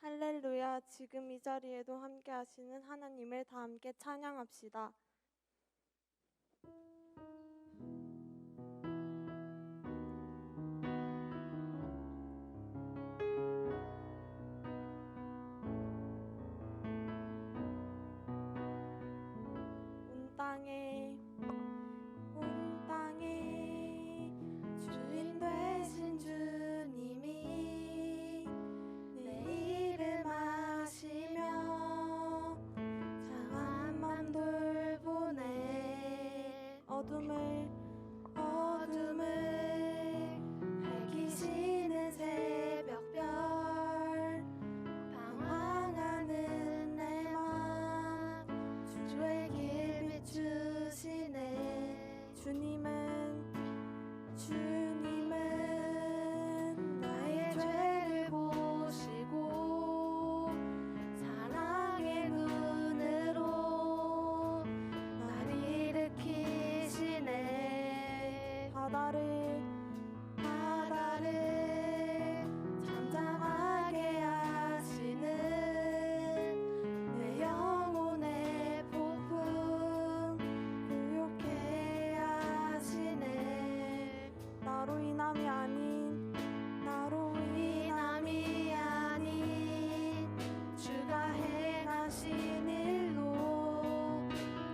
할렐루야. 지금 이 자리에도 함께 하시는 하나님을 다 함께 찬양합시다. 온 땅에 주인 되신 주님이 내 이름 아시며 장한 맘 돌보네. 어둠을 밝히시는 새벽별, 방황하는 내 맘 주의 길 비추시네. 주님은 나의 죄를 보시고 사랑의 눈으로 날 일으키시네. 바다를 잠잠하게 하시는 내 영혼의 폭풍 고요케 하시네. 나로 인함이 아닌 주가 행하신 일로,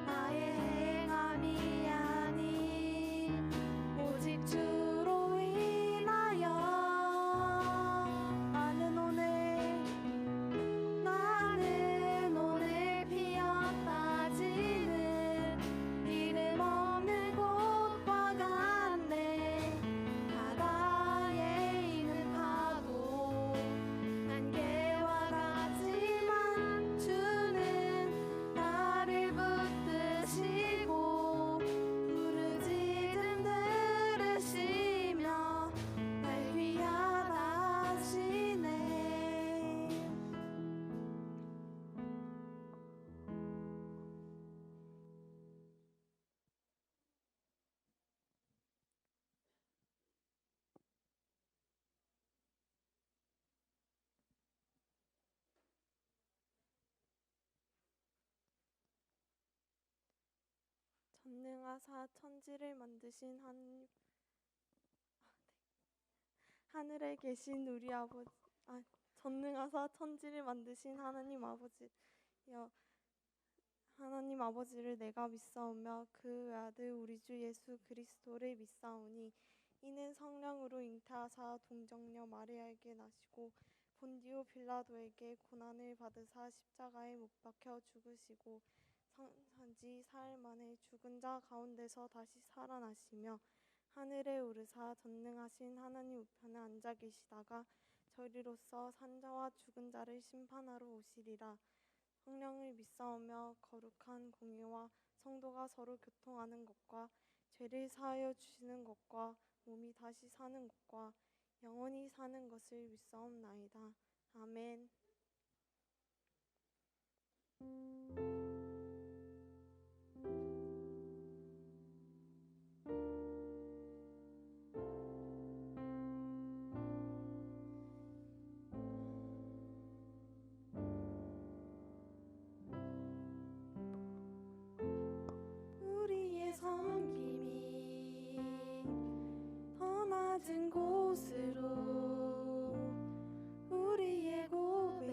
나의 행함이 아닌 오직 주로 인하여 나는 오늘 피었다 지는 이름 없는 곳과 같네. 바다에 있는 파도 안개와 같지만 주는 나를 붙드시고 부르짖음 들으시며 날 귀하다 하시네. 전능하사 천지를 만드신 하늘에 계신 우리 아버지, 전능하사 천지를 만드신 하나님 아버지여, 하나님 아버지를 내가 믿사오며 그 외아들 우리 주 예수 그리스도를 믿사오니 이는 성령으로 잉태하사 동정녀 마리아에게 나시고 본디오 빌라도에게 고난을 받으사 십자가에 못 박혀 죽으시고 산지 사흘 만에 죽은 자 가운데서 다시 살아나시며 하늘에 오르사 전능하신 하나님 우편에 앉아 계시다가 저리로서 산자와 죽은 자를 심판하러 오시리라. 성령을 믿사오며 거룩한 공예와 성도가 서로 교통하는 것과 죄를 사하여 주시는 것과 몸이 다시 사는 것과 영원히 사는 것을 믿사옵나이다. 아멘. 우리의 섬김이 더 낮은 곳으로, 우리의 고백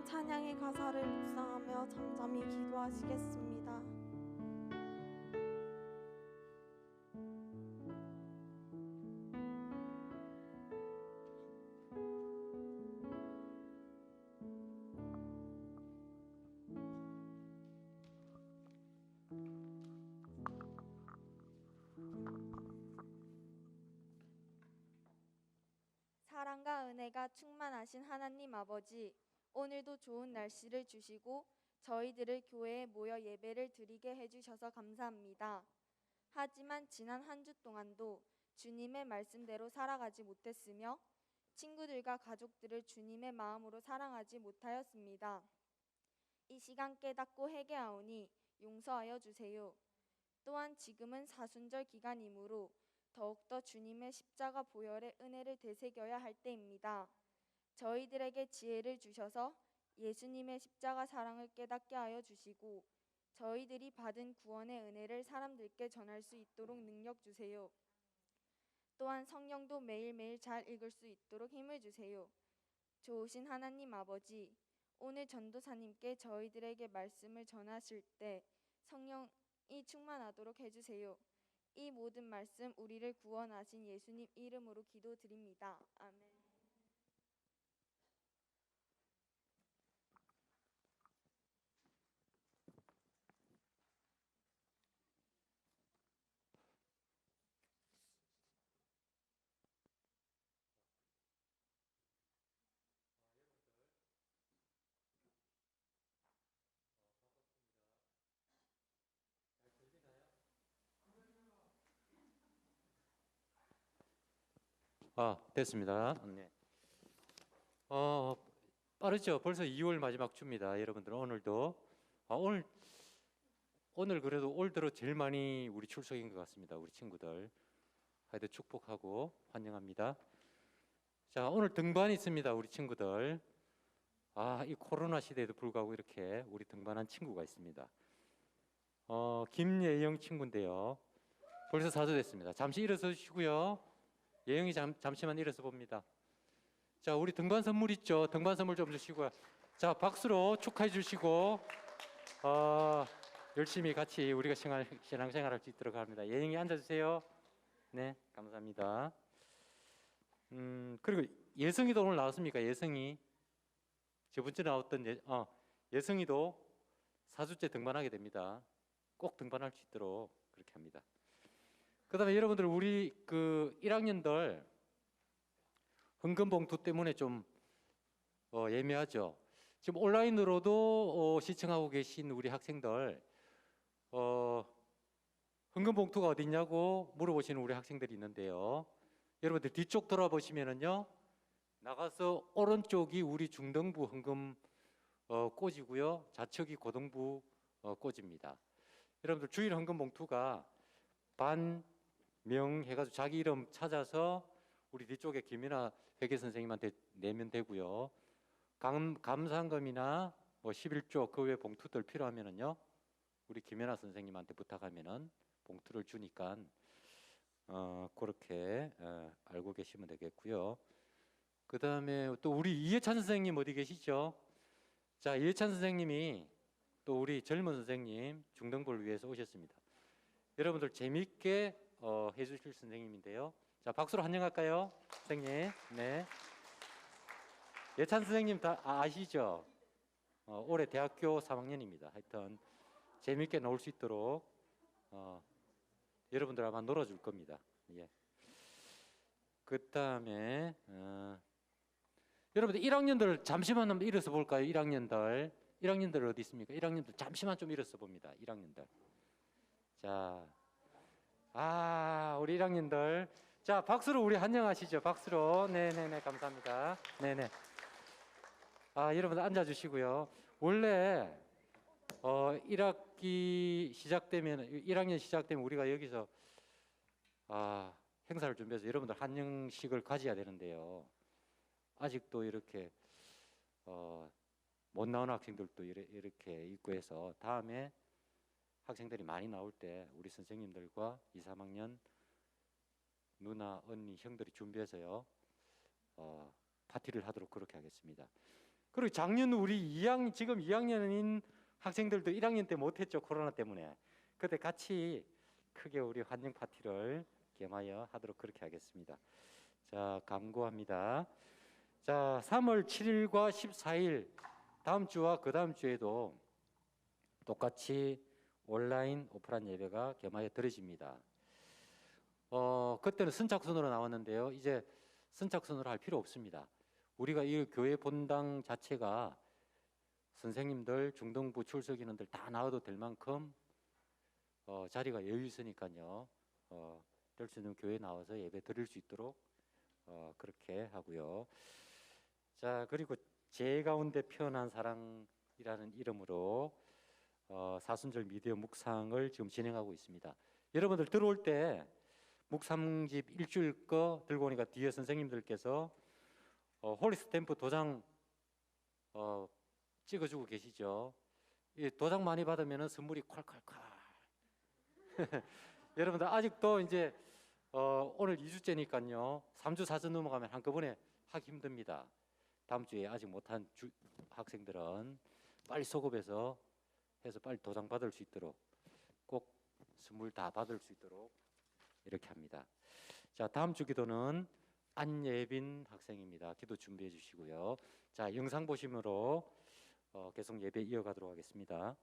찬양의 가사를 묵상하며 잠잠히 기도하시겠습니다. 사랑과 은혜가 충만하신 하나님 아버지, 오늘도 좋은 날씨를 주시고 저희들을 교회에 모여 예배를 드리게 해주셔서 감사합니다. 하지만 지난 한 주 동안도 주님의 말씀대로 살아가지 못했으며 친구들과 가족들을 주님의 마음으로 사랑하지 못하였습니다. 이 시간 깨닫고 회개하오니 용서하여 주세요. 또한 지금은 사순절 기간이므로 더욱더 주님의 십자가 보혈의 은혜를 되새겨야 할 때입니다. 저희들에게 지혜를 주셔서 예수님의 십자가 사랑을 깨닫게 하여 주시고 저희들이 받은 구원의 은혜를 사람들께 전할 수 있도록 능력 주세요. 또한 성경도 매일매일 잘 읽을 수 있도록 힘을 주세요. 좋으신 하나님 아버지, 오늘 전도사님께 저희들에게 말씀을 전하실 때 성령이 충만하도록 해주세요. 이 모든 말씀 우리를 구원하신 예수님 이름으로 기도드립니다. 아멘. 됐습니다. 네. 빠르죠. 벌써 2월 마지막 주입니다. 여러분들 오늘도 오늘 그래도 올 들어 제일 많이 우리 출석인 것 같습니다. 우리 친구들 하여튼 축복하고 환영합니다. 자, 오늘 등반 있습니다. 우리 친구들. 이 코로나 시대에도 불구하고 이렇게 우리 등반한 친구가 있습니다. 김예영 친구인데요. 벌써 사주됐습니다. 잠시 일어서 주시고요. 예영이 잠시만 일어서 봅니다. 자, 우리 등반 선물 있죠? 등반 선물 좀 주시고요. 자, 박수로 축하해 주시고 열심히 같이 우리가 신앙생활할 수 있도록 합니다. 예영이 앉아주세요. 네, 감사합니다. 그리고 예성이도 오늘 나왔습니까? 예성이 저번 주에 나왔던 예성이도 4주째 등반하게 됩니다. 꼭 등반할 수 있도록 그렇게 합니다. 그 다음에 여러분들 우리 그 1학년들 헌금봉투 때문에 좀 예매하죠. 지금 온라인으로도 시청하고 계신 우리 학생들 헌금봉투가 어디 있냐고 물어보시는 우리 학생들이 있는데요. 여러분들 뒤쪽 돌아보시면은요, 나가서 오른쪽이 우리 중등부 헌금 꽂이고요, 좌측이 고등부 꽂입니다. 여러분들 주일 헌금봉투가 반명 해가지고 자기 이름 찾아서 우리 뒤쪽에 김연아 회계 선생님한테 내면 되고요. 감사한금이나 뭐 11조 그 외 봉투들 필요하면은요, 우리 김연아 선생님한테 부탁하면은 봉투를 주니까 그렇게 알고 계시면 되겠고요. 그 다음에 또 우리 이해찬 선생님 어디 계시죠? 자, 이해찬 선생님이 또 우리 젊은 선생님 중등부를 위해서 오셨습니다. 여러분들 재미있게 해주실 선생님인데요. 자, 박수로 환영할까요? 선생님. 네. 예찬 선생님 다 아시죠? 올해 대학교 3학년입니다. 하여튼 재미있게 놀 수 있도록 여러분들 아마 놀아줄 겁니다. 예. 그 다음에 여러분들 1학년들 잠시만 한번 일어서 볼까요? 1학년들 어디 있습니까? 1학년들 잠시만 좀 일어서 봅니다. 1학년들. 자, 우리 1학년들. 자, 박수로 우리 환영하시죠. 박수로. 네네네, 감사합니다. 네네. 여러분들 앉아주시고요. 원래 1학기 시작되면 1학년 시작되면 우리가 여기서 행사를 준비해서 여러분들 한영식을 가져야 되는데요. 아직도 이렇게 못 나오는 학생들도 이렇게 있고 해서 다음에 학생들이 많이 나올 때 우리 선생님들과 2, 3학년 누나, 언니, 형들이 준비해서요 파티를 하도록 그렇게 하겠습니다. 그리고 작년 우리 지금 2학년인 학생들도 1학년 때 못했죠. 코로나 때문에. 그때 같이 크게 우리 환영 파티를 겸하여 하도록 그렇게 하겠습니다. 자, 강구합니다. 자, 3월 7일과 14일 다음 주와 그 다음 주에도 똑같이 온라인 오프라인 예배가 겸하여 드려집니다. 그때는 선착순으로 나왔는데요. 이제 선착순으로 할 필요 없습니다. 우리가 이 교회 본당 자체가 선생님들, 중등부 출석 인원들 다 나와도 될 만큼 자리가 여유 있으니까요. 될 수 있는 교회 나와서 예배 드릴 수 있도록 그렇게 하고요. 자, 그리고 제 가운데 피어난 사랑이라는 이름으로 사순절 미디어 묵상을 지금 진행하고 있습니다. 여러분들 들어올 때 묵상집 일주일 거 들고 오니까 뒤에 선생님들께서 홀리 스탬프 도장 찍어주고 계시죠. 이 도장 많이 받으면 선물이 콸콸콸. 여러분들 아직도 이제 오늘 2주째니까요. 3주 4주 넘어가면 한꺼번에 하기 힘듭니다. 다음 주에 아직 못한 학생들은 빨리 소급해서 해서 빨리 도장 받을 수 있도록 꼭 선물 다 받을 수 있도록 이렇게 합니다. 자, 다음 주 기도는 안예빈 학생입니다. 기도 준비해 주시고요. 자, 영상 보심으로 계속 예배 이어가도록 하겠습니다.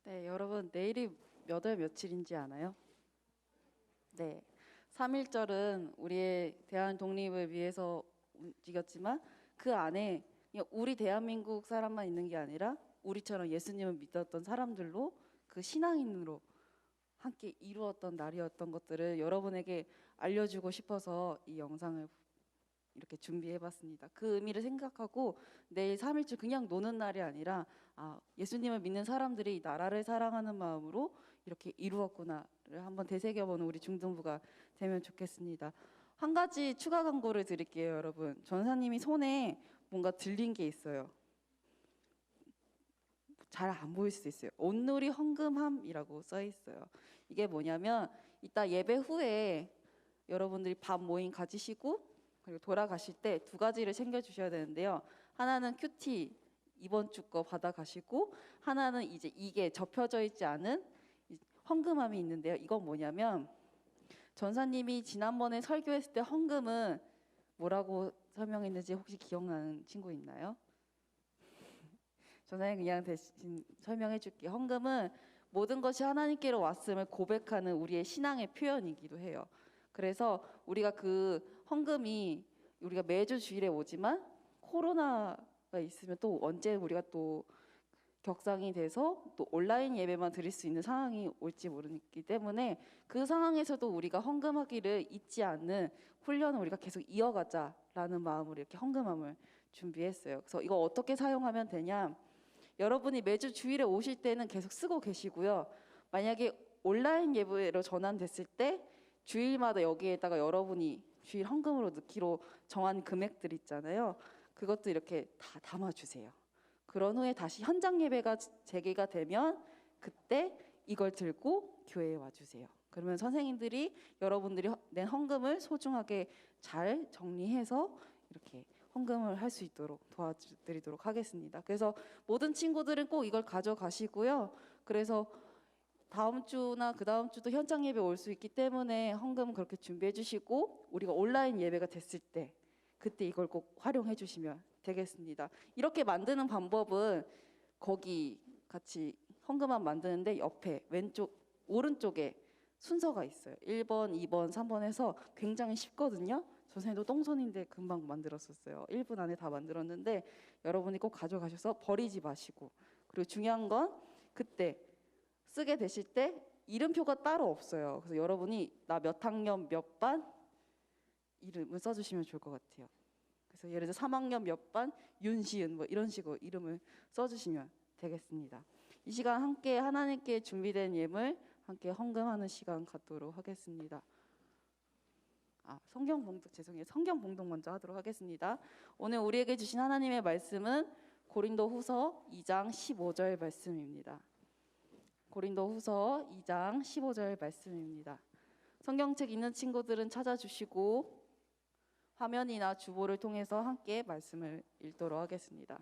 네, 여러분 내일이 몇 월 며칠인지 아나요? 네, 3.1절은 우리의 대한 독립을 위해서 움직였지만 그 안에 그냥 우리 대한민국 사람만 있는 게 아니라 우리처럼 예수님을 믿었던 사람들로 그 신앙인으로 함께 이루었던 날이었던 것들을 여러분에게 알려주고 싶어서 이 영상을 이렇게 준비해봤습니다. 그 의미를 생각하고 내일 3.1절 그냥 노는 날이 아니라 예수님을 믿는 사람들이 이 나라를 사랑하는 마음으로 이렇게 이루었구나를 한번 되새겨보는 우리 중등부가 되면 좋겠습니다. 한 가지 추가 광고를 드릴게요, 여러분. 전사님이 손에 뭔가 들린 게 있어요. 잘 안 보일 수도 있어요. 온누리 헌금함이라고 써 있어요. 이게 뭐냐면 이따 예배 후에 여러분들이 밥 모임 가지시고 그리고 돌아가실 때 두 가지를 챙겨주셔야 되는데요. 하나는 큐티 이번 주 거 받아가시고 하나는 이제 이게 접혀져 있지 않은 헌금함이 있는데요. 이건 뭐냐면 전사님이 지난번에 설교했을 때 헌금은 뭐라고 설명했는지 혹시 기억나는 친구 있나요? 전사님 그냥 대신 설명해 줄게요. 헌금은 모든 것이 하나님께로 왔음을 고백하는 우리의 신앙의 표현이기도 해요. 그래서 우리가 그 헌금이 우리가 매주 주일에 오지만 코로나가 있으면 또 언제 우리가 또 격상이 돼서 또 온라인 예배만 드릴 수 있는 상황이 올지 모르기 때문에 그 상황에서도 우리가 헌금하기를 잊지 않는 훈련을 우리가 계속 이어가자라는 마음으로 이렇게 헌금함을 준비했어요. 그래서 이거 어떻게 사용하면 되냐? 여러분이 매주 주일에 오실 때는 계속 쓰고 계시고요. 만약에 온라인 예배로 전환됐을 때 주일마다 여기에다가 여러분이 주일 헌금으로 넣기로 정한 금액들 있잖아요. 그것도 이렇게 다 담아주세요. 그런 후에 다시 현장 예배가 재개가 되면 그때 이걸 들고 교회에 와주세요. 그러면 선생님들이 여러분들이 낸 헌금을 소중하게 잘 정리해서 이렇게 헌금을 할 수 있도록 도와드리도록 하겠습니다. 그래서 모든 친구들은 꼭 이걸 가져가시고요. 그래서 다음 주나 그 다음 주도 현장 예배 올 수 있기 때문에 헌금 그렇게 준비해 주시고 우리가 온라인 예배가 됐을 때 그때 이걸 꼭 활용해 주시면 되겠습니다. 이렇게 만드는 방법은 거기 같이 헌금함 만드는데 옆에 왼쪽 오른쪽에 순서가 있어요. 1번, 2번, 3번 해서 굉장히 쉽거든요. 선생님도 똥손인데 금방 만들었었어요. 1분 안에 다 만들었는데 여러분이 꼭 가져가셔서 버리지 마시고 그리고 중요한 건 그때 쓰게 되실 때 이름표가 따로 없어요. 그래서 여러분이 나 몇 학년 몇 반 이름을 써주시면 좋을 것 같아요. 그래서 예를 들어 3학년 몇 반 윤시은 뭐 이런 식으로 이름을 써주시면 되겠습니다. 이 시간 함께 하나님께 준비된 예물 함께 헌금하는 시간 갖도록 하겠습니다. 성경 봉독 먼저 하도록 하겠습니다. 오늘 우리에게 주신 하나님의 말씀은 고린도후서 2장 15절 말씀입니다. 고린도후서 2장 15절 말씀입니다. 성경책 있는 친구들은 찾아주시고 화면이나 주보를 통해서 함께 말씀을 읽도록 하겠습니다.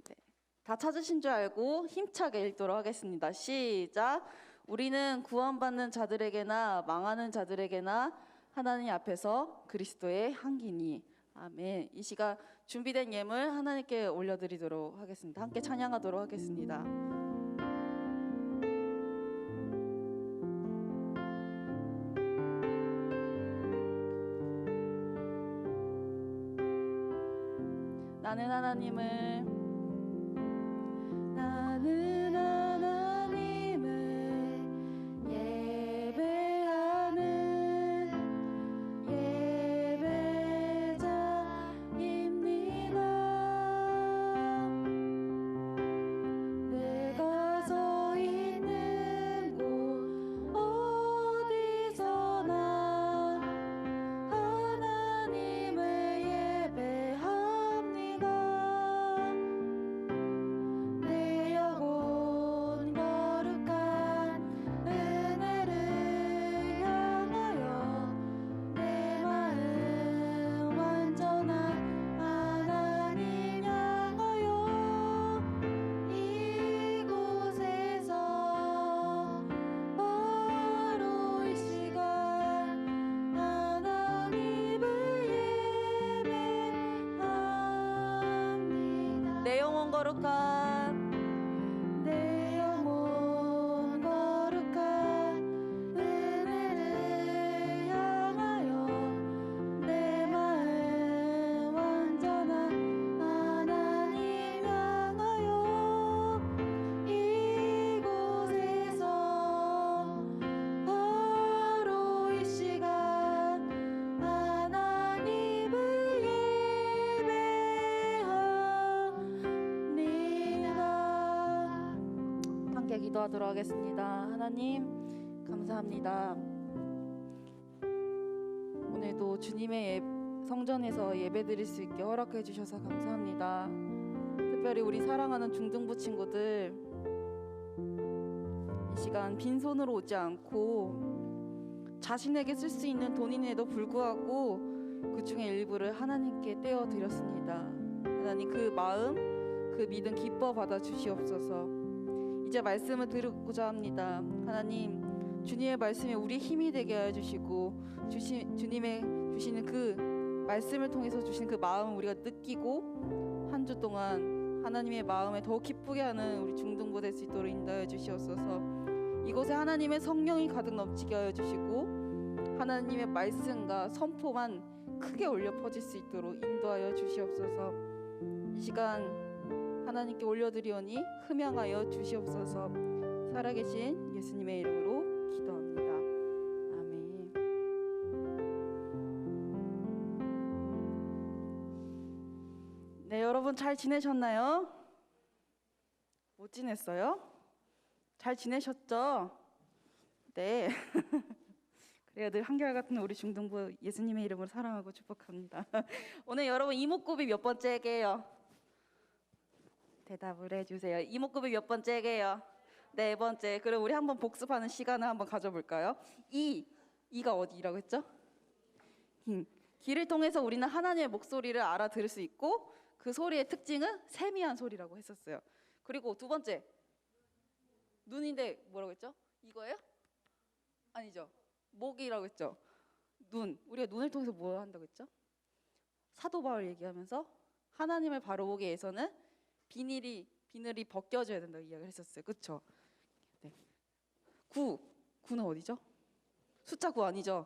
네, 다 찾으신 줄 알고 힘차게 읽도록 하겠습니다. 시작! 우리는 구원받는 자들에게나 망하는 자들에게나 하나님 앞에서 그리스도의 향기니. 아멘. 이 시간 준비된 예물 하나님께 올려드리도록 하겠습니다. 함께 찬양하도록 하겠습니다. 나는 하나님을 내 영혼 거룩한 은혜를 향하여 내 마음 완전한 하나님 향하여 이곳에서 바로 이 시간 기도하도록 하겠습니다. 하나님, 감사합니다. 오늘도 주님의 성전에서 예배드릴 수 있게 허락해 주셔서 감사합니다. 특별히 우리 사랑하는 중등부 친구들 이 시간 빈손으로 오지 않고 자신에게 쓸 수 있는 돈인에도 불구하고 그 중에 일부를 하나님께 떼어 드렸습니다. 하나님, 그 마음, 그 믿음 기뻐 받아 주시옵소서. 이제 말씀을 들고자 합니다. 하나님, 주님의 말씀이 우리 힘이 되게 하여 주시고 주님의 주시는 그 말씀을 통해서 주신 그 마음을 우리가 느끼고 한 주 동안 하나님의 마음에 더 기쁘게 하는 우리 중등부 될 수 있도록 인도하여 주시옵소서. 이곳에 하나님의 성령이 가득 넘치게 하여 주시고 하나님의 말씀과 선포만 크게 울려 퍼질 수 있도록 인도하여 주시옵소서. 이 시간 하나님께 올려드리오니 흠양하여 주시옵소서. 살아계신 예수님의 이름으로 기도합니다. 아멘. 네, 여러분 잘 지내셨나요? 못 지냈어요? 잘 지내셨죠? 네. 그래야 늘 한결같은 우리 중등부 예수님의 이름으로 사랑하고 축복합니다. 오늘 여러분 이목구비 몇 번째게요? 대답을 해주세요. 이목구비 몇 번째게요? 네 번째. 그럼 우리 한번 복습하는 시간을 한번 가져볼까요? 이가 어디라고 했죠? 귀를 통해서 우리는 하나님의 목소리를 알아들을 수 있고 그 소리의 특징은 세미한 소리라고 했었어요. 그리고 두 번째, 눈인데 뭐라고 했죠? 이거예요? 아니죠. 목이라고 했죠. 우리가 눈을 통해서 뭐 한다고 했죠? 사도 바울 얘기하면서 하나님을 바로 보기 위해서는 비늘이 벗겨져야 된다고 이야기를 했었어요. 그렇죠? 네. 9는 어디죠? 숫자 9 아니죠?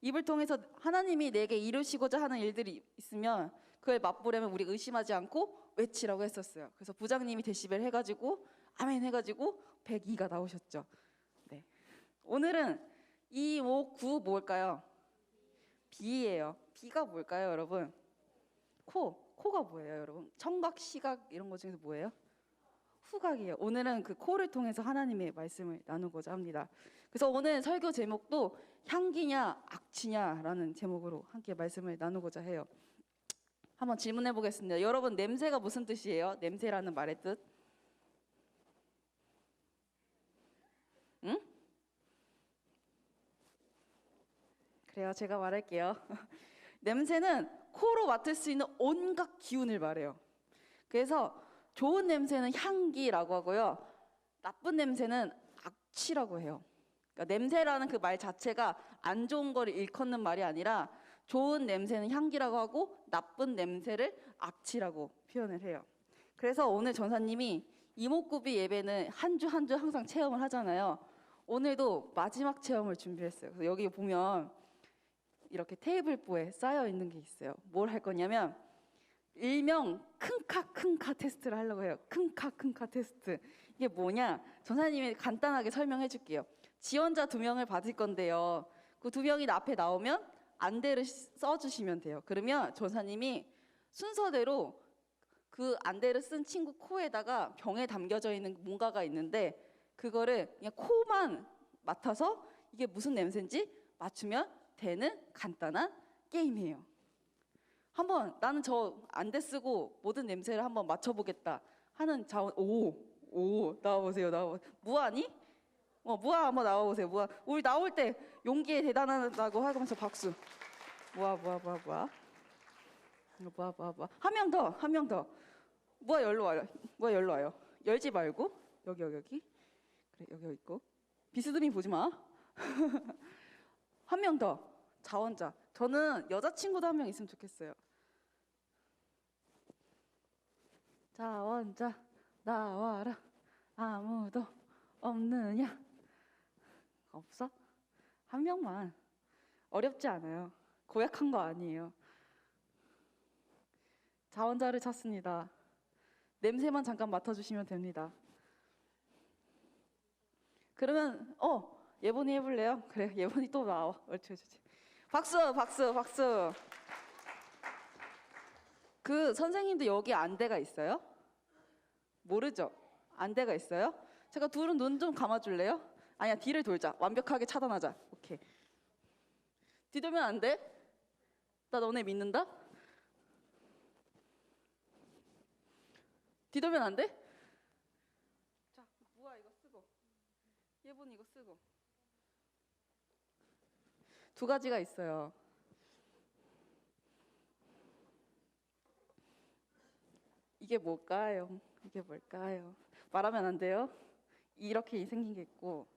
입을 통해서 하나님이 내게 이루시고자 하는 일들이 있으면 그걸 맛보려면 우리 의심하지 않고 외치라고 했었어요. 그래서 부장님이 데시벨 해가지고 아멘 해가지고 102가 나오셨죠. 네. 오늘은 2, 5, 9 뭘까요? 비예요. 비가 뭘까요, 여러분? 코가 뭐예요, 여러분? 청각, 시각 이런 것 중에서 뭐예요? 후각이에요. 오늘은 그 코를 통해서 하나님의 말씀을 나누고자 합니다. 그래서 오늘 설교 제목도 향기냐 악취냐라는 제목으로 함께 말씀을 나누고자 해요. 한번 질문해 보겠습니다. 여러분, 냄새가 무슨 뜻이에요? 냄새라는 말의 뜻? 응? 그래요. 제가 말할게요. 냄새는 코로 맡을 수 있는 온갖 기운을 말해요. 그래서 좋은 냄새는 향기라고 하고요. 나쁜 냄새는 악취라고 해요. 그러니까 냄새라는 그 말 자체가 안 좋은 거를 일컫는 말이 아니라 좋은 냄새는 향기라고 하고 나쁜 냄새를 악취라고 표현을 해요. 그래서 오늘 전사님이 이목구비 예배는 한 주 한 주 항상 체험을 하잖아요. 오늘도 마지막 체험을 준비했어요. 그래서 여기 보면 이렇게 테이블보에 쌓여 있는 게 있어요. 뭘 할 거냐면 일명 큰카 테스트를 하려고 해요. 큰카 테스트. 이게 뭐냐? 전사님이 간단하게 설명해 줄게요. 지원자 2명을 받을 건데요. 그 2명이 앞에 나오면 안대를 써주시면 돼요. 그러면 전사님이 순서대로 그 안대를 쓴 친구 코에다가 병에 담겨져 있는 뭔가가 있는데 그거를 그냥 코만 맡아서 이게 무슨 냄새인지 맞추면 되는 간단한 게임이에요. 한번 나는 저 안대 쓰고 모든 냄새를 한번 맞춰보겠다 하는 자원. 오 나와보세요. 무아니? 무아 한번 나와보세요. 무아. 우리 나올 때 용기에 대단하다고 하면서 박수. 무아. 한 명 더. 무아 열로 와요. 열지 말고 여기. 그래 여기 있고. 비스듬히 보지 마. 한 명 더. 자원자. 저는 여자친구도 한 명 있으면 좋겠어요. 자원자 나와라. 아무도 없느냐? 없어? 한 명만. 어렵지 않아요. 고약한 거 아니에요. 자원자를 찾습니다. 냄새만 잠깐 맡아주시면 됩니다. 그러면 예본이 해볼래요? 그래, 예본이 또 나와. 옳지. 박수. 그 선생님도 여기 안대가 있어요? 모르죠? 안대가 있어요? 제가 둘은 눈 좀 감아줄래요? 아니야, 뒤를 돌자. 완벽하게 차단하자. 오케이. 뒤돌면 안 돼? 나 너네 믿는다? 뒤돌면 안 돼? 자, 뭐야 이거 쓰고. 예본 이거 쓰고. 두 가지가 있어요. 이게 뭘까요? 이게 뭘까요? 말하면 안 돼요? 이렇게 생긴 게 있고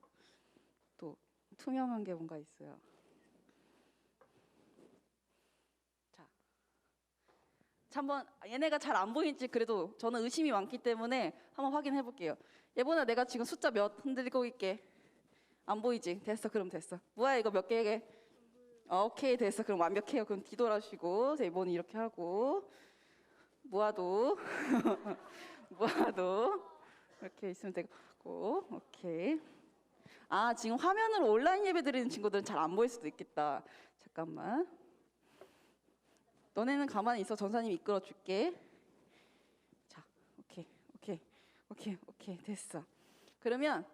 또 투명한 게 뭔가 있어요. 자, 한번 얘네가 잘 안 보이는지 그래도 저는 의심이 많기 때문에 한번 확인해 볼게요. 예본아, 내가 지금 숫자 몇 흔들고 있게. 안 보이지? 됐어, 그럼 됐어. 뭐야 이거 몇 개게? 오케이, 됐어. 그럼 완벽해요. 그럼 뒤돌아주시고 예본이 이렇게 하고 무아도 무아도 이렇게 있으면 되고. 오케이. 아, 지금 화면으로 온라인 예배 드리는 친구들은 잘 안 보일 수도 있겠다. 잠깐만. 너네는 가만히 있어. 전사님 이끌어 줄게. 자, 오케이, 됐어. 그러면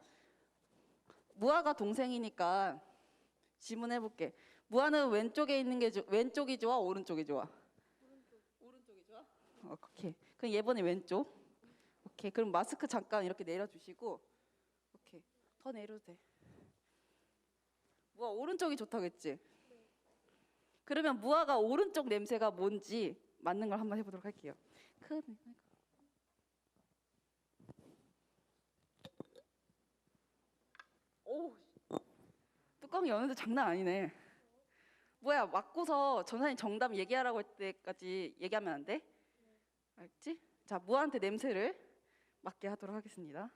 무아가 동생이니까 질문해 볼게. 무아는 왼쪽에 있는 게 왼쪽이 좋아, 오른쪽이 좋아? 오른쪽이 좋아? 오케이. 그럼 예번에 왼쪽. 오케이. 그럼 마스크 잠깐 이렇게 내려주시고. 오케이. 더 내려도 돼. 무아 오른쪽이 좋다고 했지? 그러면 무아가 오른쪽 냄새가 뭔지 맞는 걸 한번 해보도록 할게요. 오, 뚜껑이 여는데 장난 아니네. 뭐야, 맞고서 전사님 정답 얘기하라고 할 때까지 얘기하면 안 돼? 알지? 자, 무아한테 냄새를 맡게 하도록 하겠습니다.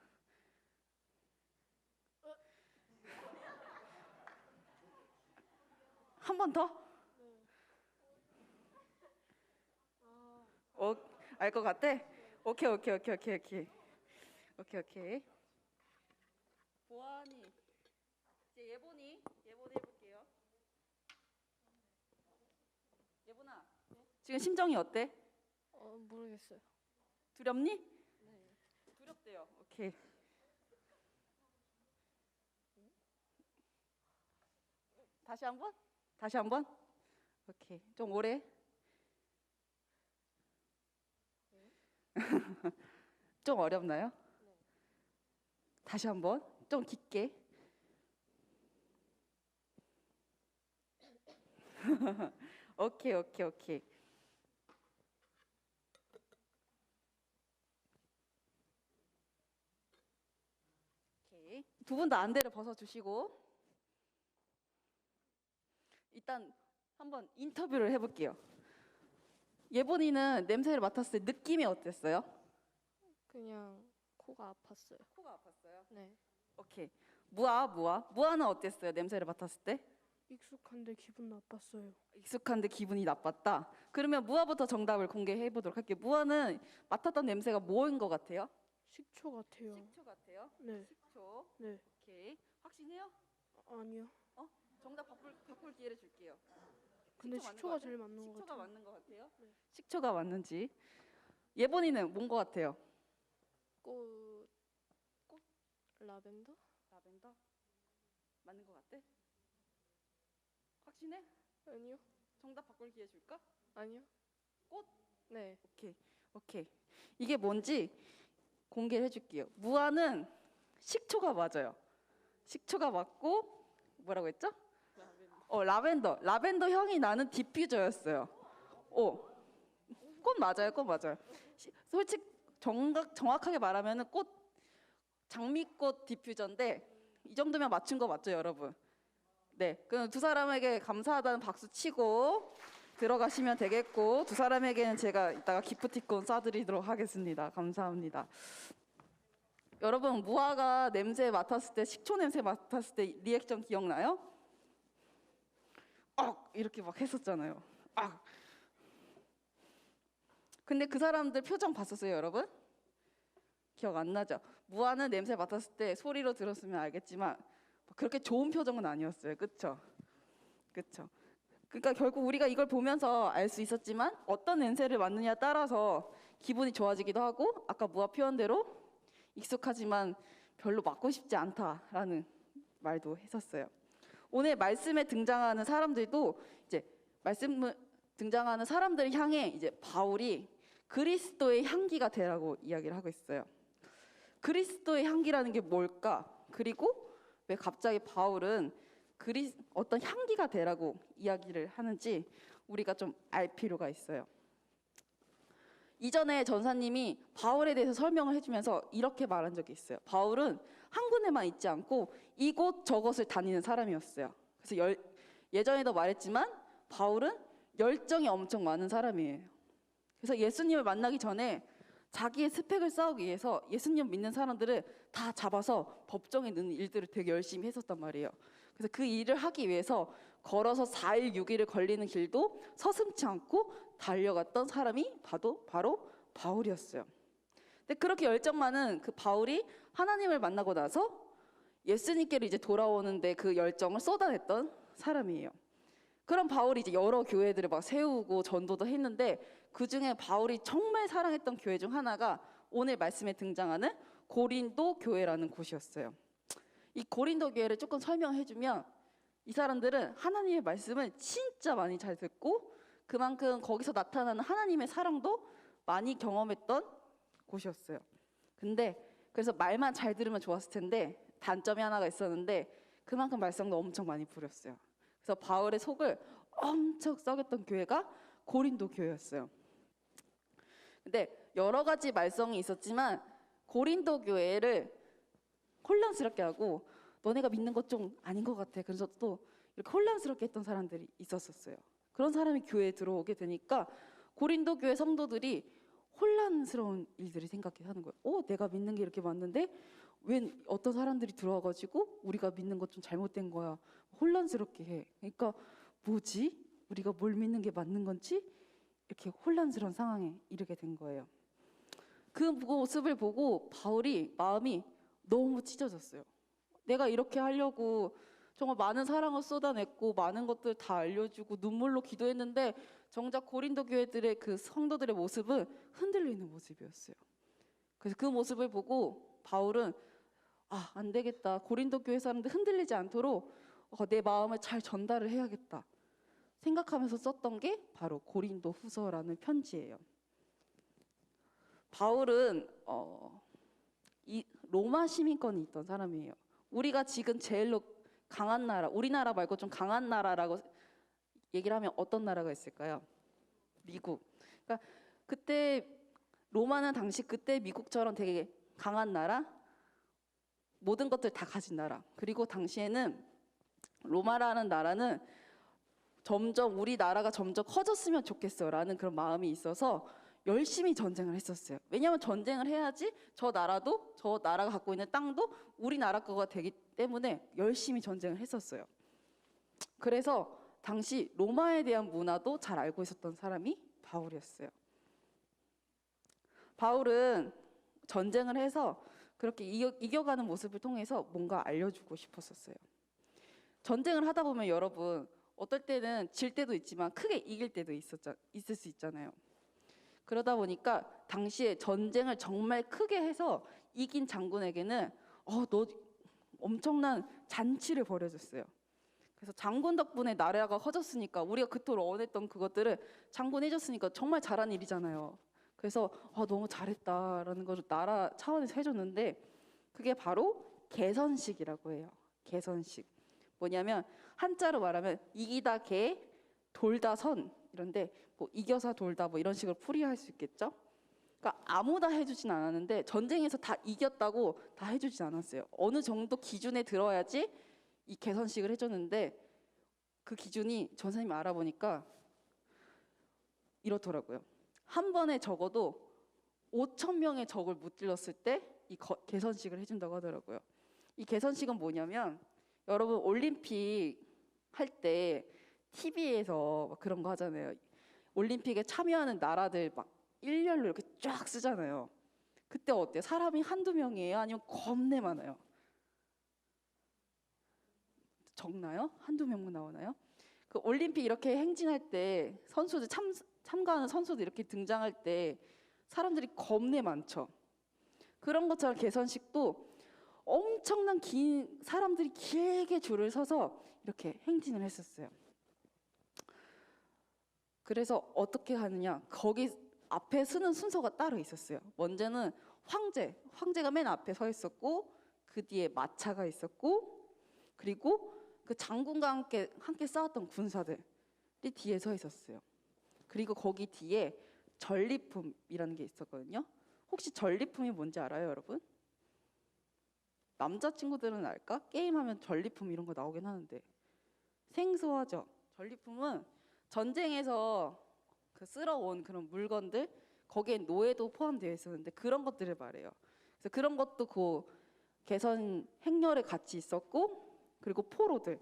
한 번 더? 알 것 같아? 오케이. 보안이 이제 예본이 해볼게요. 예본아, 지금 심정이 어때? 모르겠어요. 두렵니? 네. 두렵대요. 오케이. 다시 한번. 오케이. 좀 오래. 좀 어렵나요? 네. 다시 한번. 좀 깊게. 오케이. 오케이. 두 분 다 안대를 벗어주시고 일단 한번 인터뷰를 해볼게요. 예본이는 냄새를 맡았을 때 느낌이 어땠어요? 그냥 코가 아팠어요. 코가 아팠어요? 네. 오케이. 무아는 어땠어요? 냄새를 맡았을 때? 익숙한데 기분 나빴어요. 익숙한데 기분이 나빴다. 그러면 무아부터 정답을 공개해 보도록 할게요. 무아는 맡았던 냄새가 뭐인 것 같아요? 식초 같아요. 식초 같아요? 네. 식초. 네. 오케이. 확신해요? 아니요. 정답 바꿀 기회를 줄게요. 근데 식초 맞는 식초가 것 제일 같아요? 맞는 것 식초가 같아요. 맞는 것 같아요? 네. 식초가 맞는지. 예본이는 뭔 것 같아요? 꽃 라벤더? 라벤더? 맞는 것 같아? 확신해? 아니요. 정답 바꿀 기회 줄까? 아니요. 꽃? 네. 오케이. 이게 뭔지 공개를 해줄게요. 무아는 식초가 맞아요. 식초가 맞고 뭐라고 했죠? 라벤더. 라벤더 향이 나는 디퓨저였어요. 꽃 맞아요. 솔직히 정확하게 말하면은 장미꽃 디퓨저인데 이 정도면 맞춘 거 맞죠, 여러분? 네. 그럼 두 사람에게 감사하다는 박수 치고 들어가시면 되겠고 두 사람에게는 제가 이따가 기프티콘 쏴드리도록 하겠습니다. 감사합니다. 여러분, 무아가 냄새 맡았을 때, 식초 냄새 맡았을 때 리액션 기억나요? 이렇게 막 했었잖아요. 근데 그 사람들 표정 봤었어요, 여러분? 기억 안 나죠? 무아는 냄새 맡았을 때 소리로 들었으면 알겠지만 그렇게 좋은 표정은 아니었어요. 그쵸? 그러니까 결국 우리가 이걸 보면서 알 수 있었지만 어떤 냄새를 맡느냐에 따라서 기분이 좋아지기도 하고 아까 무아 표현대로 익숙하지만 별로 맡고 싶지 않다라는 말도 했었어요. 오늘 말씀에 등장하는 사람들도 이제 말씀 등장하는 사람들을 향해 이제 바울이 그리스도의 향기가 되라고 이야기를 하고 있어요. 그리스도의 향기라는 게 뭘까? 그리고 왜 갑자기 바울은 어떤 향기가 되라고 이야기를 하는지 우리가 좀 알 필요가 있어요. 이전에 전사님이 바울에 대해서 설명을 해주면서 이렇게 말한 적이 있어요. 바울은 한 군데만 있지 않고 이곳 저곳을 다니는 사람이었어요. 그래서 예전에도 말했지만 바울은 열정이 엄청 많은 사람이에요. 그래서 예수님을 만나기 전에 자기의 스펙을 쌓기 위해서 예수님 믿는 사람들을 다 잡아서 법정에 넣는 일들을 되게 열심히 했었단 말이에요. 그래서 그 일을 하기 위해서 걸어서 4일 6일을 걸리는 길도 서슴지 않고 달려갔던 사람이 바로 바울이었어요. 근데 그렇게 열정 많은 그 바울이 하나님을 만나고 나서 예수님께로 이제 돌아오는데 그 열정을 쏟아냈던 사람이에요. 그럼 바울이 이제 여러 교회들을 막 세우고 전도도 했는데 그 중에 바울이 정말 사랑했던 교회 중 하나가 오늘 말씀에 등장하는 고린도 교회라는 곳이었어요. 이 고린도 교회를 조금 설명해주면 이 사람들은 하나님의 말씀을 진짜 많이 잘 듣고 그만큼 거기서 나타나는 하나님의 사랑도 많이 경험했던 곳이었어요. 근데 그래서 말만 잘 들으면 좋았을 텐데 단점이 하나가 있었는데 그만큼 말썽도 엄청 많이 부렸어요. 그래서 바울의 속을 엄청 썩였던 교회가 고린도 교회였어요. 근데 여러 가지 말썽이 있었지만 고린도 교회를 혼란스럽게 하고 너네가 믿는 것 좀 아닌 것 같아. 그래서 또 이렇게 혼란스럽게 했던 사람들이 있었어요. 그런 사람이 교회에 들어오게 되니까 고린도 교회 성도들이 혼란스러운 일들을 생각하는 거예요. 내가 믿는 게 이렇게 맞는데 왜 어떤 사람들이 들어와가지고 우리가 믿는 것 좀 잘못된 거야. 혼란스럽게 해. 그러니까 뭐지? 우리가 뭘 믿는 게 맞는 건지 이렇게 혼란스러운 상황에 이르게 된 거예요. 그 모습을 보고 바울이 마음이 너무 찢어졌어요. 내가 이렇게 하려고 정말 많은 사랑을 쏟아냈고 많은 것들 다 알려주고 눈물로 기도했는데 정작 고린도 교회들의 그 성도들의 모습은 흔들리는 모습이었어요. 그래서 그 모습을 보고 바울은 안 되겠다. 고린도 교회 사람들 흔들리지 않도록 내 마음을 잘 전달을 해야겠다 생각하면서 썼던 게 바로 고린도 후서라는 편지예요. 바울은 이 로마 시민권이 있던 사람이에요. 우리가 지금 제일로 강한 나라, 우리나라 말고 좀 강한 나라라고 얘기를 하면 어떤 나라가 있을까요? 미국. 그러니까 그때 로마는 당시 그때 미국처럼 되게 강한 나라, 모든 것들 다 가진 나라. 그리고 당시에는 로마라는 나라는 점점 우리나라가 점점 커졌으면 좋겠어라는 그런 마음이 있어서 열심히 전쟁을 했었어요. 왜냐하면 전쟁을 해야지 저 나라가 갖고 있는 땅도 우리나라 거가 되기 때문에 열심히 전쟁을 했었어요. 그래서 당시 로마에 대한 문화도 잘 알고 있었던 사람이 바울이었어요. 바울은 전쟁을 해서 그렇게 이겨가는 모습을 통해서 뭔가 알려주고 싶었었어요. 전쟁을 하다 보면 여러분 어떨 때는 질 때도 있지만 크게 이길 때도 있을 수 있잖아요. 그러다 보니까 당시에 전쟁을 정말 크게 해서 이긴 장군에게는 너 엄청난 잔치를 벌여줬어요. 그래서 장군 덕분에 나라가 커졌으니까 우리가 그토록 원했던 그것들을 장군 해줬으니까 정말 잘한 일이잖아요. 그래서 너무 잘했다라는 것을 나라 차원에서 해줬는데 그게 바로 개선식이라고 해요. 개선식. 뭐냐면 한자로 말하면 이기다 개, 돌다 선 이런데 뭐 이겨서 돌다 뭐 이런 식으로 풀이할 수 있겠죠? 그러니까 아무나 해주진 않았는데 전쟁에서 다 이겼다고 다 해주진 않았어요. 어느 정도 기준에 들어야지 이 개선식을 해줬는데 그 기준이 전사님이 알아보니까 이렇더라고요. 한 번에 적어도 5,000명의 적을 무찔렀을 때 이 개선식을 해준다고 하더라고요. 이 개선식은 뭐냐면 여러분 올림픽 할 때 TV에서 그런 거 하잖아요. 올림픽에 참여하는 나라들 막 일렬로 이렇게 쫙 쓰잖아요. 그때 어때요? 사람이 한두 명이에요? 아니면 겁내 많아요? 적나요? 한두 명만 나오나요? 그 올림픽 이렇게 행진할 때 선수들 참가하는 선수들 이렇게 등장할 때 사람들이 겁내 많죠. 그런 것처럼 개선식도 엄청난 긴 사람들이 길게 줄을 서서 이렇게 행진을 했었어요. 그래서 어떻게 하느냐, 거기 앞에 서는 순서가 따로 있었어요. 먼저는 황제가 맨 앞에 서 있었고, 그 뒤에 마차가 있었고, 그리고 그 장군과 함께 싸웠던 군사들이 뒤에 서 있었어요. 그리고 거기 뒤에 전리품이라는 게 있었거든요. 혹시 전리품이 뭔지 알아요, 여러분? 남자친구들은 알까? 게임하면 전리품 이런 거 나오긴 하는데 생소하죠? 전리품은 전쟁에서 그 쓸어온 그런 물건들, 거기에 노예도 포함되어 있었는데 그런 것들을 말해요. 그래서 그런 것도 그 개선 행렬에 같이 있었고, 그리고 포로들,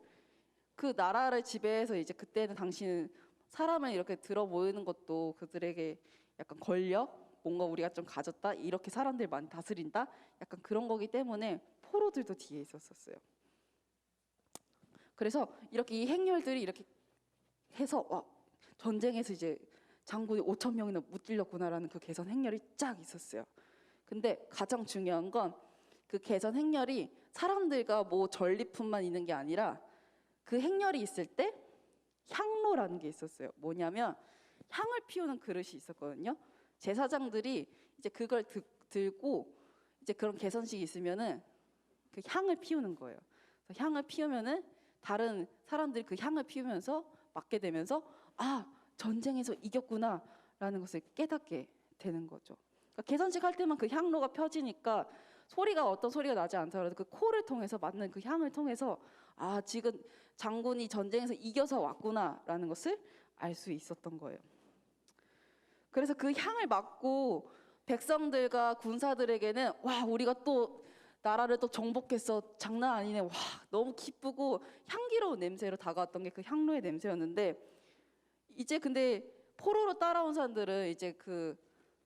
그 나라를 지배해서 이제 그때는 당시는 사람을 이렇게 들어 모이는 것도 그들에게 약간 권력, 뭔가 우리가 좀 가졌다, 이렇게 사람들 많이 다스린다, 약간 그런 거기 때문에 포로들도 뒤에 있었어요. 그래서 이렇게 이 행렬들이 이렇게 해서 와, 전쟁에서 이제 장군이 5,000명이나 무찔렸구나라는 그 개선 행렬이 쫙 있었어요. 근데 가장 중요한 건 그 개선 행렬이 사람들과 뭐 전리품만 있는 게 아니라 그 행렬이 있을 때 향로라는 게 있었어요. 뭐냐면 향을 피우는 그릇이 있었거든요. 제사장들이 이제 그걸 들고 이제 그런 개선식이 있으면은 그 향을 피우는 거예요. 그래서 향을 피우면은 다른 사람들이 그 향을 피우면서 맡게 되면서 아, 전쟁에서 이겼구나라는 것을 깨닫게 되는 거죠. 그러니까 개선식 할 때만 그 향로가 펴지니까 어떤 소리가 나지 않더라도 그 코를 통해서 맡는 그 향을 통해서 아, 지금 장군이 전쟁에서 이겨서 왔구나라는 것을 알 수 있었던 거예요. 그래서 그 향을 맡고 백성들과 군사들에게는 와, 우리가 또 나라를 또 정복했어, 장난 아니네, 와, 너무 기쁘고 향기로운 냄새로 다가왔던 게 그 향로의 냄새였는데, 이제 근데 포로로 따라온 사람들은 이제 그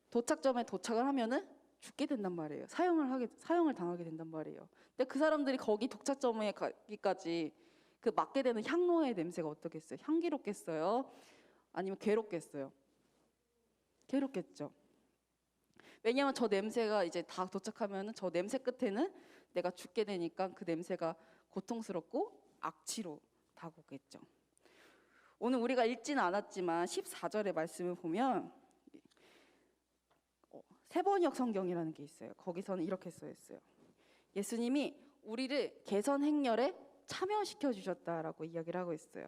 도착점에 도착을 하면은 죽게 된단 말이에요. 사형을 당하게 된단 말이에요. 근데 그 사람들이 거기 도착점에 가기까지 그 맡게 되는 향로의 냄새가 어떻겠어요? 향기롭겠어요? 아니면 괴롭겠어요? 괴롭겠죠. 왜냐하면 저 냄새가 이제 다 도착하면은 저 냄새 끝에는 내가 죽게 되니까 그 냄새가 고통스럽고 악취로 다가오겠죠. 오늘 우리가 읽지는 않았지만 14절의 말씀을 보면 세번역 성경이라는 게 있어요. 거기서는 이렇게 써 있어요. 예수님이 우리를 개선 행렬에 참여시켜 주셨다라고 이야기를 하고 있어요.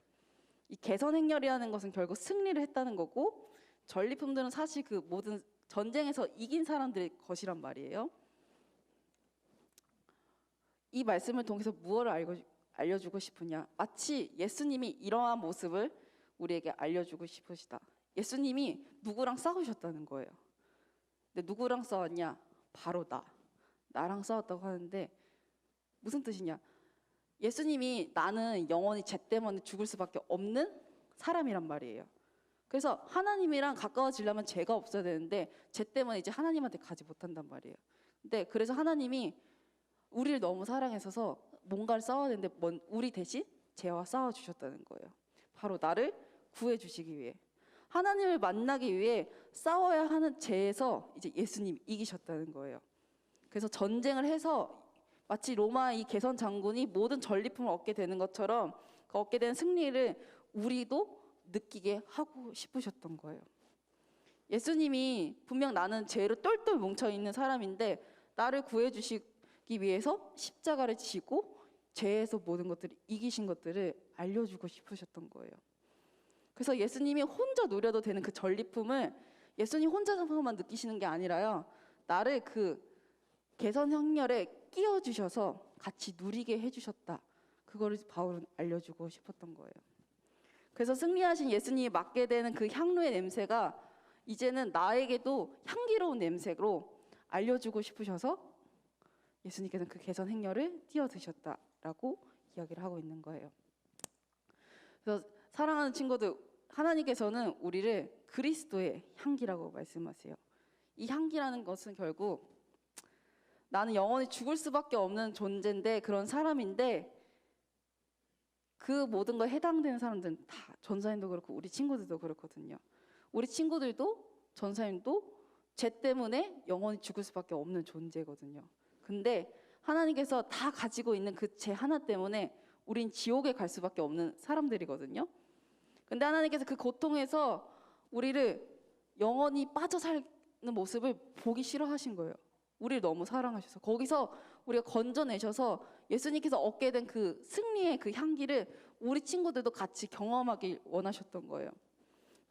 이 개선 행렬이라는 것은 결국 승리를 했다는 거고, 전리품들은 사실 그 모든 전쟁에서 이긴 사람들의 것이란 말이에요. 이 말씀을 통해서 무엇을 알려주고 싶으냐? 마치 예수님이 이러한 모습을 우리에게 알려주고 싶으시다. 예수님이 누구랑 싸우셨다는 거예요. 근데 누구랑 싸웠냐? 바로 나랑 싸웠다고 하는데 무슨 뜻이냐? 예수님이 나는 영원히 죄 때문에 죽을 수밖에 없는 사람이란 말이에요. 그래서 하나님이랑 가까워지려면 죄가 없어야 되는데 죄 때문에 이제 하나님한테 가지 못한단 말이에요. 근데 그래서 하나님이 우리를 너무 사랑해서 뭔가를 싸워야 되는데 우리 대신 죄와 싸워 주셨다는 거예요. 바로 나를 구해 주시기 위해. 하나님을 만나기 위해 싸워야 하는 죄에서 이제 예수님 이기셨다는 거예요. 그래서 전쟁을 해서 마치 로마 이 개선 장군이 모든 전리품을 얻게 되는 것처럼 그 얻게 된 승리를 우리도 느끼게 하고 싶으셨던 거예요. 예수님이 분명 나는 죄로 똘똘 뭉쳐있는 사람인데 나를 구해주시기 위해서 십자가를 지고 죄에서 모든 것들을 이기신 것들을 알려주고 싶으셨던 거예요. 그래서 예수님이 혼자 누려도 되는 그 전리품을 예수님 혼자서만 느끼시는 게 아니라요, 나를 그 개선 행렬에 끼워주셔서 같이 누리게 해주셨다. 그거를 바울은 알려주고 싶었던 거예요. 그래서 승리하신 예수님이 맡게 되는 그 향로의 냄새가 이제는 나에게도 향기로운 냄새로 알려주고 싶으셔서 예수님께서는 그 개선 행렬을 뛰어드셨다라고 이야기를 하고 있는 거예요. 그래서 사랑하는 친구들, 하나님께서는 우리를 그리스도의 향기라고 말씀하세요. 이 향기라는 것은 결국 나는 영원히 죽을 수밖에 없는 존재인데, 그런 사람인데, 그 모든 거에 해당되는 사람들은 다 전사님도 그렇고 우리 친구들도 그렇거든요. 우리 친구들도 전사님도 죄 때문에 영원히 죽을 수밖에 없는 존재거든요. 근데 하나님께서 다 가지고 있는 그 죄 하나 때문에 우린 지옥에 갈 수밖에 없는 사람들이거든요. 근데 하나님께서 그 고통에서 우리를 영원히 빠져 사는 모습을 보기 싫어하신 거예요. 우리를 너무 사랑하셔서 거기서 우리가 건져내셔서 예수님께서 얻게 된 그 승리의 그 향기를 우리 친구들도 같이 경험하길 원하셨던 거예요.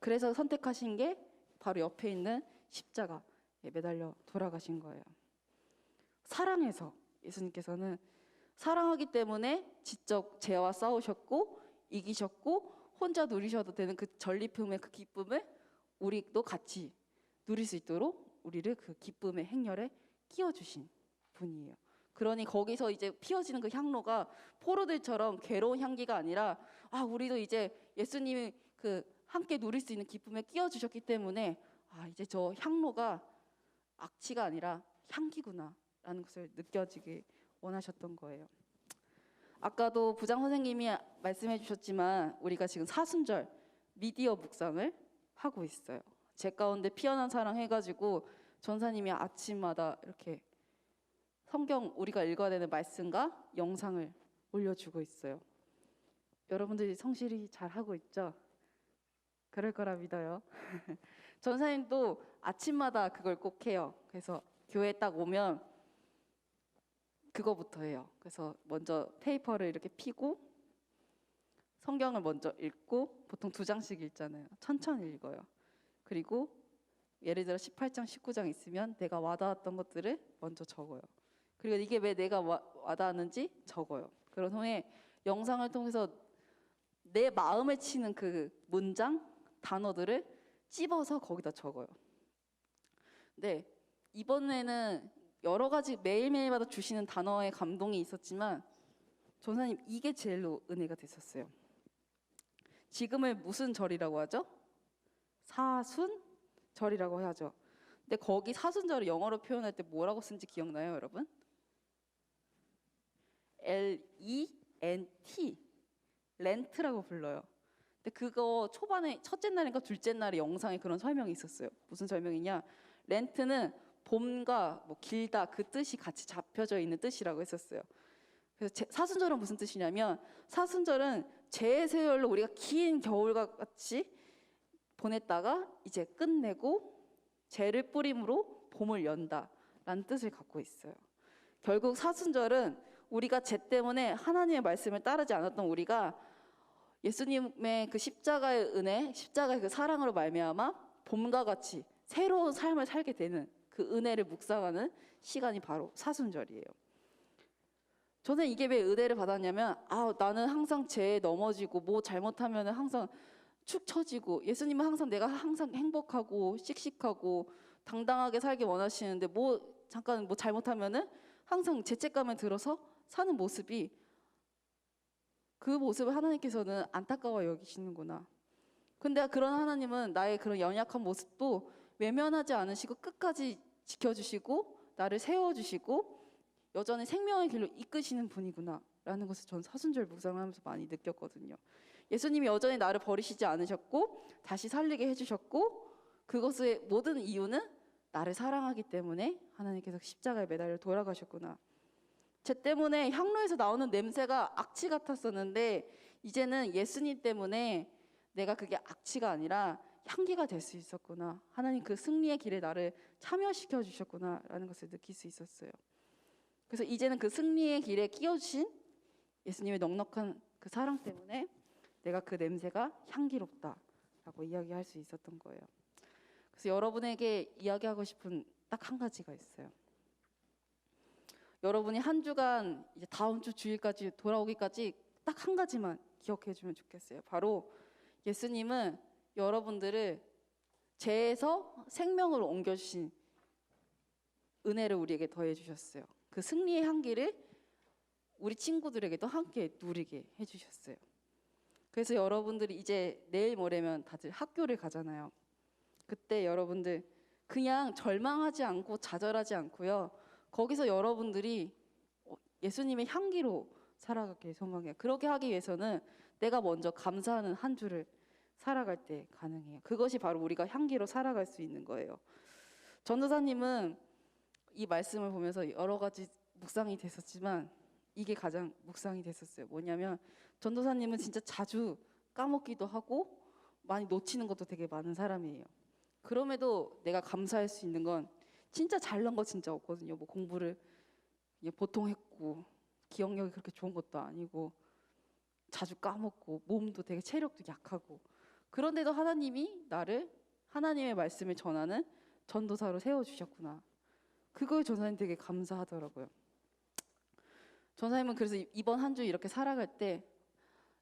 그래서 선택하신 게 바로 옆에 있는 십자가에 매달려 돌아가신 거예요. 사랑해서 예수님께서는 사랑하기 때문에 지적 죄와 싸우셨고 이기셨고 혼자 누리셔도 되는 그 전리품의 그 기쁨을 우리도 같이 누릴 수 있도록 우리를 그 기쁨의 행렬에 끼워주신 분이에요. 그러니 거기서 이제 피어지는 그 향로가 포로들처럼 괴로운 향기가 아니라 우리도 이제 예수님이 그 함께 누릴 수 있는 기쁨에 끼워주셨기 때문에 이제 저 향로가 악취가 아니라 향기구나라는 것을 느껴지게 원하셨던 거예요. 아까도 부장 선생님이 말씀해 주셨지만 우리가 지금 사순절 미디어 묵상을 하고 있어요. 제 가운데 피어난 사랑 해가지고 전사님이 아침마다 이렇게 성경 우리가 읽어야 되는 말씀과 영상을 올려주고 있어요. 여러분들이 성실히 잘 하고 있죠? 그럴 거라 믿어요. 전사님도 아침마다 그걸 꼭 해요. 그래서 교회 딱 오면 그거부터 해요. 그래서 먼저 페이퍼를 이렇게 펴고 성경을 먼저 읽고 보통 2장씩 읽잖아요. 천천히 읽어요. 그리고 예를 들어 18장, 19장 있으면 내가 와닿았던 것들을 먼저 적어요. 그리고 이게 왜 내가 와닿았는지 적어요. 그런 후에 영상을 통해서 내 마음에 치는 그 문장, 단어들을 찝어서 거기다 적어요. 네, 이번에는 여러 가지 매일매일마다 주시는 단어의 감동이 있었지만 전사님 이게 제일로 은혜가 됐었어요. 지금을 무슨 절이라고 하죠? 사순절이라고 하죠. 근데 거기 사순절을 영어로 표현할 때 뭐라고 쓴지 기억나요, 여러분? Lent, 렌트라고 불러요. 근데 그거 초반에 첫째 날인가 둘째 날에 영상에 그런 설명이 있었어요. 무슨 설명이냐? 렌트는 봄과 뭐 길다 그 뜻이 같이 잡혀져 있는 뜻이라고 했었어요. 그래서 사순절은 무슨 뜻이냐면 사순절은 죄의 세월로 우리가 긴 겨울과 같이 보냈다가 이제 끝내고 죄를 뿌림으로 봄을 연다라는 뜻을 갖고 있어요. 결국 사순절은 우리가 죄 때문에 하나님의 말씀을 따르지 않았던 우리가 예수님의 그 십자가의 은혜, 십자가의 그 사랑으로 말미암아 봄과 같이 새로운 삶을 살게 되는 그 은혜를 묵상하는 시간이 바로 사순절이에요. 저는 이게 왜 은혜를 받았냐면 나는 항상 죄에 넘어지고 뭐 잘못하면 항상 축 처지고 예수님은 항상 내가 항상 행복하고 씩씩하고 당당하게 살기 원하시는데 잠깐 잘못하면은 항상 죄책감에 들어서 사는 모습이 그 모습을 하나님께서는 안타까워 여기시는구나. 근데 그런 하나님은 나의 그런 연약한 모습도 외면하지 않으시고 끝까지 지켜주시고 나를 세워주시고 여전히 생명의 길로 이끄시는 분이구나 라는 것을 전 사순절 묵상을 하면서 많이 느꼈거든요. 예수님이 여전히 나를 버리시지 않으셨고 다시 살리게 해주셨고 그것의 모든 이유는 나를 사랑하기 때문에 하나님께서 십자가에 매달려 돌아가셨구나. 죄 때문에 향로에서 나오는 냄새가 악취 같았었는데 이제는 예수님 때문에 내가 그게 악취가 아니라 향기가 될 수 있었구나. 하나님 그 승리의 길에 나를 참여시켜 주셨구나 라는 것을 느낄 수 있었어요. 그래서 이제는 그 승리의 길에 끼워주신 예수님의 넉넉한 그 사랑 때문에 내가 그 냄새가 향기롭다라고 이야기할 수 있었던 거예요. 그래서 여러분에게 이야기하고 싶은 딱 한 가지가 있어요. 여러분이 한 주간 이제 다음 주 주일까지 돌아오기까지 딱 한 가지만 기억해 주면 좋겠어요. 바로 예수님은 여러분들을 죄에서 생명으로 옮겨주신 은혜를 우리에게 더해 주셨어요. 그 승리의 향기를 우리 친구들에게도 함께 누리게 해주셨어요. 그래서 여러분들이 이제 내일 모레면 다들 학교를 가잖아요. 그때 여러분들 그냥 절망하지 않고 좌절하지 않고요. 거기서 여러분들이 예수님의 향기로 살아가길 소망해요. 그렇게 하기 위해서는 내가 먼저 감사하는 한 주를 살아갈 때 가능해요. 그것이 바로 우리가 향기로 살아갈 수 있는 거예요. 전도사님은 이 말씀을 보면서 여러 가지 묵상이 됐었지만 이게 가장 묵상이 됐었어요. 뭐냐면 전도사님은 진짜 자주 까먹기도 하고 많이 놓치는 것도 되게 많은 사람이에요. 그럼에도 내가 감사할 수 있는 건 진짜 잘난 거 진짜 없거든요. 뭐 공부를 보통 했고 기억력이 그렇게 좋은 것도 아니고 자주 까먹고 몸도 되게 체력도 약하고 그런데도 하나님이 나를 하나님의 말씀을 전하는 전도사로 세워주셨구나. 그거에 전사님 되게 감사하더라고요. 전사님은 그래서 이번 한 주 이렇게 살아갈 때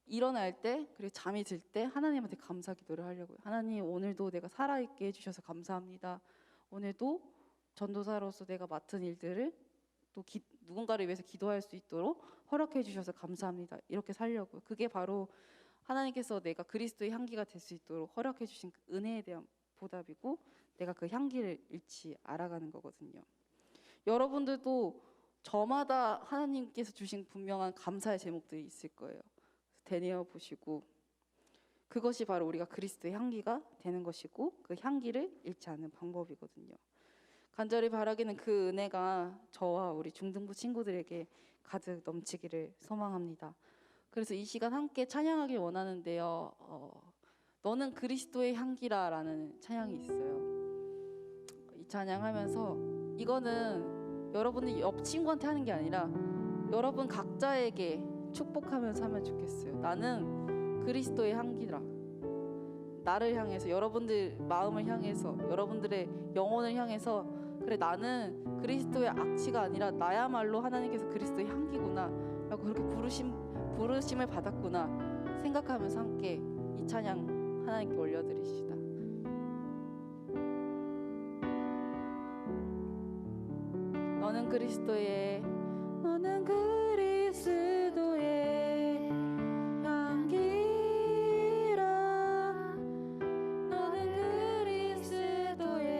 일어날 때 그리고 잠이 들 때 하나님한테 감사 기도를 하려고요. 하나님 오늘도 내가 살아있게 해주셔서 감사합니다. 오늘도 전도사로서 내가 맡은 일들을 또 누군가를 위해서 기도할 수 있도록 허락해 주셔서 감사합니다. 이렇게 살려고요. 그게 바로 하나님께서 내가 그리스도의 향기가 될 수 있도록 허락해 주신 그 은혜에 대한 보답이고 내가 그 향기를 잃지 알아가는 거거든요. 여러분들도 저마다 하나님께서 주신 분명한 감사의 제목들이 있을 거예요. 되뇌어 보시고 그것이 바로 우리가 그리스도의 향기가 되는 것이고 그 향기를 잃지 않는 방법이거든요. 간절히 바라기는 그 은혜가 저와 우리 중등부 친구들에게 가득 넘치기를 소망합니다. 그래서 이 시간 함께 찬양하길 원하는데요. 너는 그리스도의 향기라라는 찬양이 있어요. 이 찬양하면서 이거는 여러분이 옆 친구한테 하는 게 아니라 여러분 각자에게 축복하면서 하면 좋겠어요. 나는 그리스도의 향기라. 나를 향해서 여러분들 마음을 향해서 여러분들의 영혼을 향해서 그래 나는 그리스도의 악취가 아니라 나야말로 하나님께서 그리스도의 향기구나 라고 그렇게 부르심을 받았구나 생각하면서 함께 이 찬양 하나님께 올려드리시다. 너는 그리스도의 향기라. 너는 그리스도의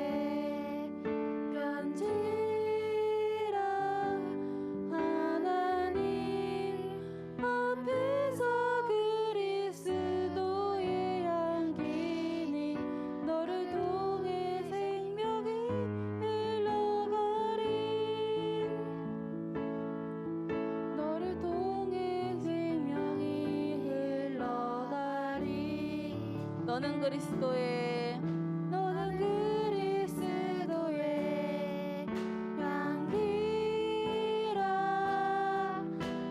편지라. 하나님 앞에서 그리스도의 향기니 너를 통해 생명이 흘러가리. 너를 통해 생명이 흘러가리. 너는 그리스도의 향기라.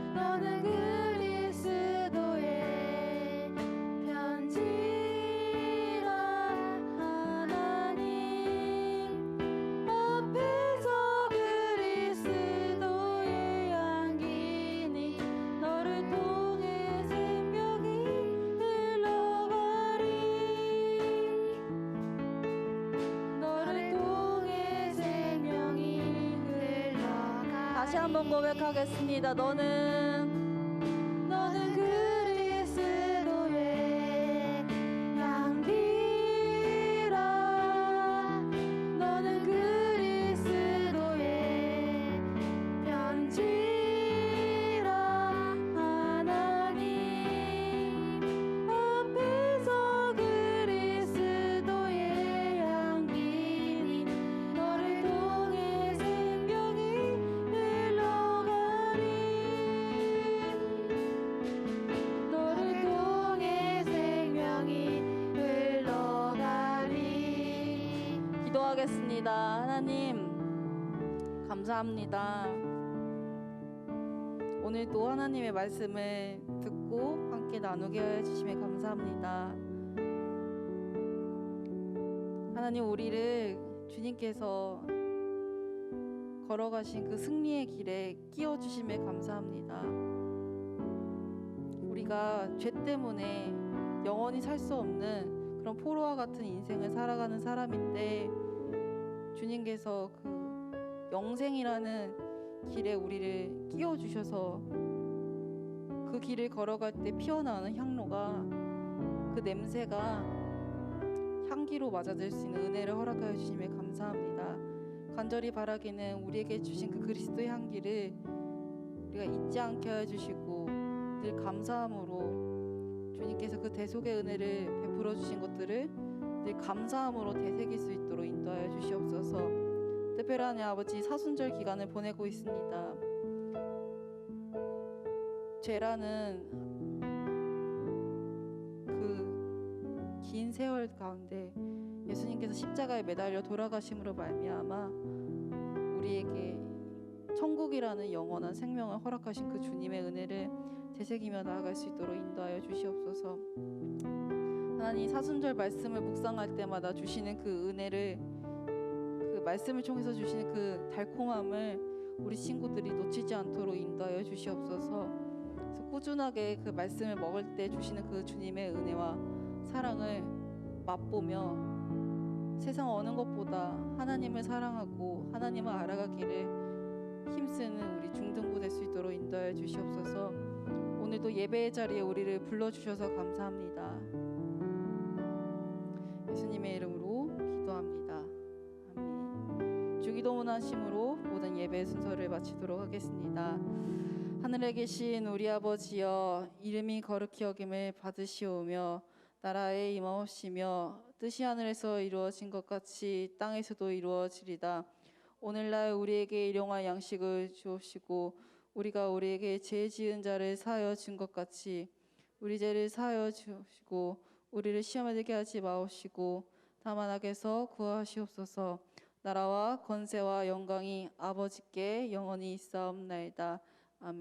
너는 그리스도의 편지라. 하나님 앞에서 그리스도의 향기니 너를 통해 생명이 흘러가리. 너를 통해 생명이 흘러가리. 다시 한번 고백하겠습니다. 너는 그리스도의 향기라. 너는 그리스도의 편지라. 하나님 앞에서 그리스도의 향기니 너를 통해 생명이 흘러가리. 너를 통해 생명이 흘러가리. 기도하겠습니다. 하나님 감사합니다. 오늘도 하나님의 말씀을 듣고 함께 나누게 해주심에 감사합니다. 하나님 우리를 주님께서 걸어가신 그 승리의 길에 끼워주심에 감사합니다. 우리가 죄 때문에 영원히 살 수 없는 그런 포로와 같은 인생을 살아가는 사람인데 주님께서 그 영생이라는 길에 우리를 끼워주셔서 그 길을 걸어갈 때 피어나오는 향로가 그 냄새가 향기로 맞아들 수 있는 은혜를 허락하여 주심에 감사합니다. 간절히 바라기는 우리에게 주신 그 그리스도의 향기를 우리가 잊지 않게 해주시고 늘 감사함으로 주님께서 그 대속의 은혜를 베풀어 주신 것들을 늘 감사함으로 되새길 수 있도록 인도하여 주시옵소서. 별별하니 아버지 사순절 기간을 보내고 있습니다. 죄라는 그 긴 세월 가운데 예수님께서 십자가에 매달려 돌아가심으로 말미암아 우리에게 천국이라는 영원한 생명을 허락하신 그 주님의 은혜를 되새기며 나아갈 수 있도록 인도하여 주시옵소서. 하나님, 사순절 말씀을 묵상할 때마다 주시는 그 은혜를, 그 말씀을 통해서 주시는 그 달콤함을 우리 친구들이 놓치지 않도록 인도하여 주시옵소서. 그래서 꾸준하게 그 말씀을 먹을 때 주시는 그 주님의 은혜와 사랑을 맛보며 세상 어느 것보다 하나님을 사랑하고 하나님을 알아가기를 힘쓰는 우리 중등부 될 수 있도록 인도하여 주시옵소서. 오늘도 예배의 자리에 우리를 불러주셔서 감사합니다. 예수님의 이름으로 기도합니다. 아멘. 주기도문 하심으로 모든 예배 순서를 마치도록 하겠습니다. 하늘에 계신 우리 아버지여, 이름이 거룩히 여김을 받으시오며 나라에 임하옵시며 뜻이 하늘에서 이루어진 것 같이 땅에서도 이루어지리다. 오늘날 우리에게 일용할 양식을 주옵시고 우리가 우리에게 죄 지은 자를 사하여 준 것 같이 우리 죄를 사하여 주옵시고 우리를 시험에 들게 하지 마옵시고 다만 악에서 구하시옵소서. 나라와 권세와 영광이 아버지께 영원히 있사옵나이다.